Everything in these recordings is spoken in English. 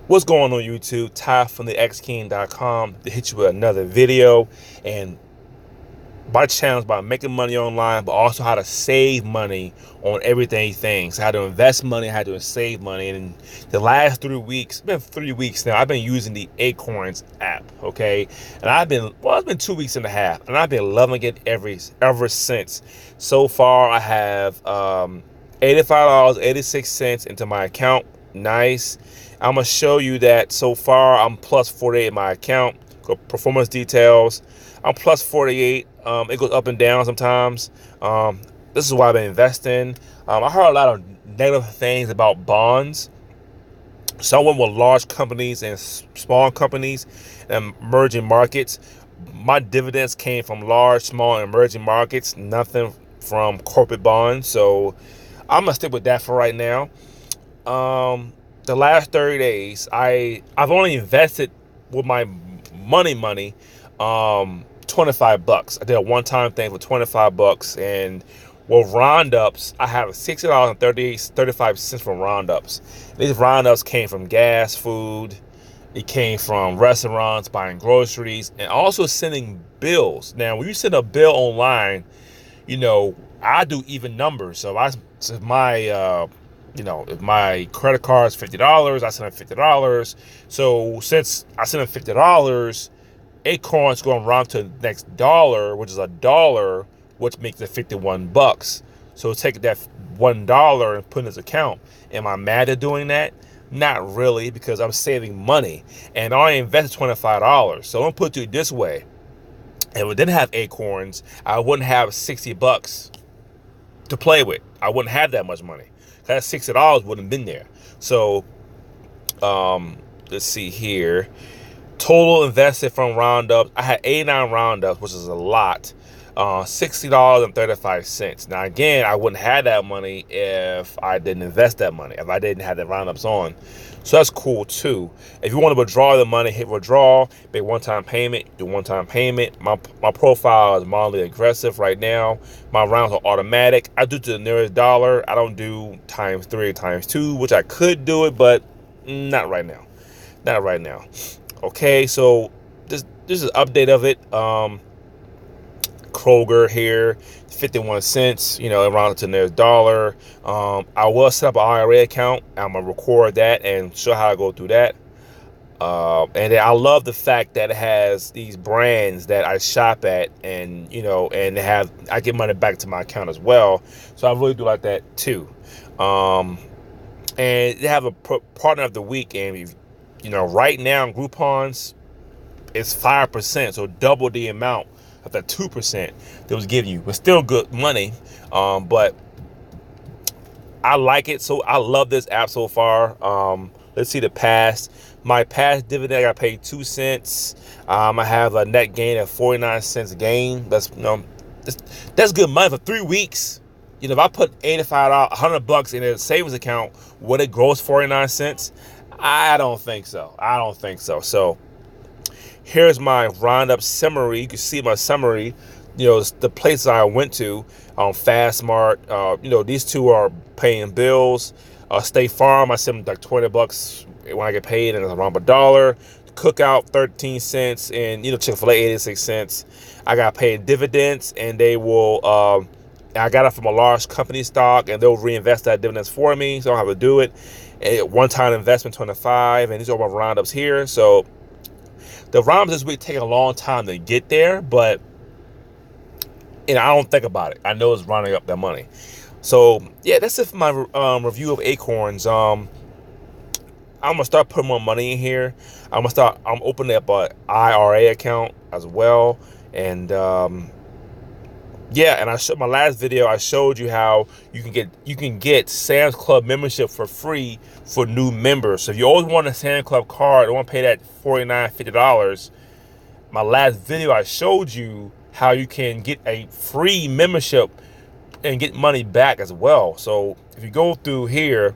What's going on YouTube? Ty from the xking.com to hit you with another video. And my channel is about making money online, but also how to save money on everyday things, how to invest money, how to save money. And the last 3 weeks, it's been 3 weeks now, I've been using the Acorns app, okay? And it's been 2 weeks and a half, and I've been loving it ever since. So far, I have $85.86 into my account. Nice. I'm gonna show you that so far I'm plus 48 in my account. Go performance details. I'm plus 48. It goes up and down sometimes. This is why I've been investing. I heard a lot of negative things about bonds. Some went with large companies and small companies and emerging markets. My dividends came from large, small, and emerging markets, nothing from corporate bonds. So I'm gonna stick with that for right now. The last 30 days, I've only invested with my money, 25 bucks. I did a one-time thing for 25 bucks, and with roundups, I have $60.35 from roundups. These roundups came from gas, food. It came from restaurants, buying groceries, and also sending bills. Now, when you send a bill online, I do even numbers. So if my credit card is $50, I send them $50. So since I send them $50, Acorns going to round to the next dollar, which is a dollar, which makes it 51 bucks. So take that $1 and put in his account. Am I mad at doing that? Not really, because I'm saving money, and I only invested $25. So I'm gonna put it this way: if we didn't have Acorns, I wouldn't have 60 bucks to play with. I wouldn't have that much money. That $60 wouldn't have been there. So let's see here. Total invested from roundups, I had 89 roundups, which is a lot. $60.35. Now again, I wouldn't have that money if I didn't invest that money, if I didn't have the roundups on. So that's cool too. If you want to withdraw the money, hit withdraw, make one-time payment, do one-time payment. My profile is mildly aggressive right now. My rounds are automatic. I do to the nearest dollar. I don't do times 3 or times 2, which I could do it, but not right now. Not right now. Okay, so this is an update of it. Kroger here, 51 cents, around to nearest dollar. I will set up an IRA account. I'm gonna record that and show how I go through that. And then I love the fact that it has these brands that I shop at, and and I get money back to my account as well. So I really do like that too. And they have a partner of the week, and right now Groupon's is 5%, so double the amount of that 2% they was giving you, but still good money. But I like it, so I love this app so far. Let's see the past. My past dividend, I got paid 2 cents. I have a net gain of 49 cents gain. That's that's good money for 3 weeks. If I put $85, $100 in a savings account, would it gross 49 cents? I don't think so. So here's my roundup summary. You can see my summary. The places I went to. FastMart. These two are paying bills. State Farm, I send them like 20 bucks when I get paid, and it's around $1. Cookout, 13 cents, and Chick-fil-A, 86 cents. I got paid dividends, and they will. I got it from a large company stock, and they'll reinvest that dividends for me, so I don't have to do it. A one-time investment, 25, and these are my roundups here. So the roundups this week take a long time to get there, but I don't think about it. I know it's rounding up that money. So yeah, that's it for my review of Acorns. I'm gonna start putting more money in here. I'm opening up an IRA account as well, and yeah, and my last video, I showed you how you can get Sam's Club membership for free for new members. So if you always want a Sam's Club card, don't want to pay that $49, $50. My last video, I showed you how you can get a free membership and get money back as well. So if you go through here,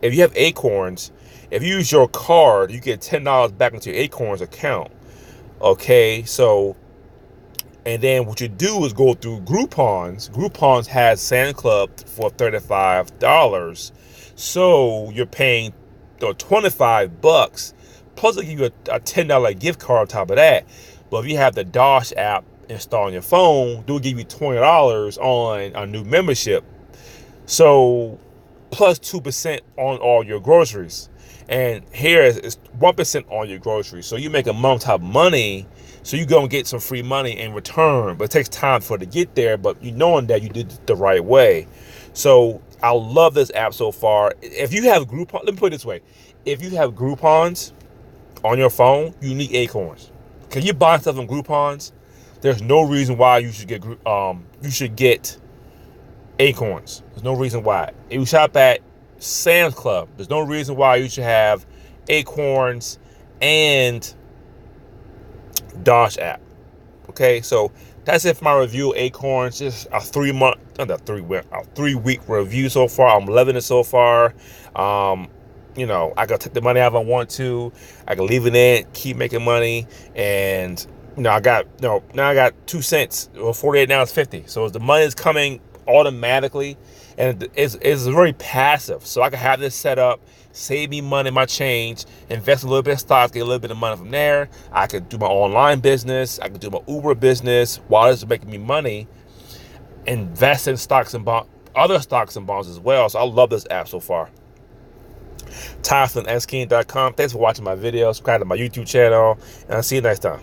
if you have Acorns, if you use your card, you get $10 back into your Acorns account. Okay, so. And then what you do is go through Groupons. Groupons has Santa Club for $35. So you're paying $25, plus they give you a $10 gift card on top of that. But if you have the Dosh app installed on your phone, they'll give you $20 on a new membership. So plus 2% on all your groceries. And here is 1% on your groceries. So you make a month top money. So you're going to get some free money in return. But it takes time for it to get there. But you knowing that you did it the right way. So I love this app so far. If you have Groupon, let me put it this way. If you have Groupons on your phone, you need Acorns. Can you buy stuff on Groupons? There's no reason why you should get Acorns. There's no reason why. If you shop at Sam's Club, there's no reason why you should have Acorns and Dosh app. Okay, so that's it for my review of Acorns. Just a 3-week review so far. I'm loving it so far. You know, I can take the money out if I want to. I can leave it in, keep making money, and now I got 2 cents. Well, 48 now it's 50. So the money is coming automatically, and it's very passive. So I can have this set up, save me money, my change, invest a little bit in stocks, get a little bit of money from there. I could do my online business. I could do my Uber business while it's making me money. Invest in stocks and other stocks and bonds as well. So I love this app so far. TySonSking.com. Thanks for watching my video. Subscribe to my YouTube channel, and I'll see you next time.